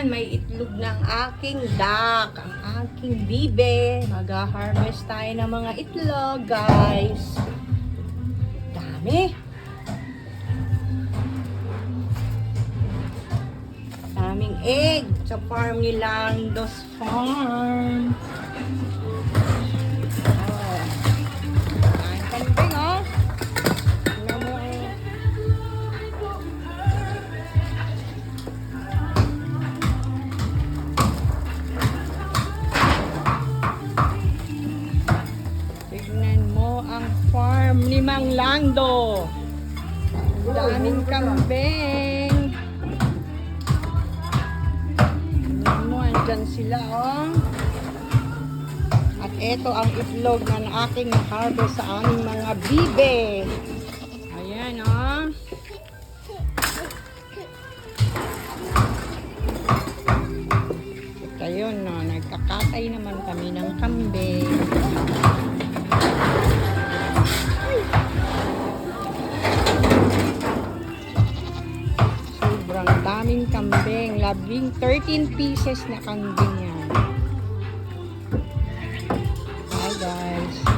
Ayan, may itlog ng aking duck, ang aking bibe. Mag-harvest tayo ng mga itlog, guys. Dami. Daming egg sa farm ni Lando's Farm. Oh. Ang kambing, oh. Tingnan mo, oh. Tignan mo ang farm ni Mang Lando. Ang daming kambing. Tignan mo, andyan sila, oh. At ito ang itlog na aking harvest sa aming mga bibe. Ayan, oh. At ayun, no, nagkakatay naman kami ng kambing. Sobrang daming kambing. 13 pieces na kambing yan.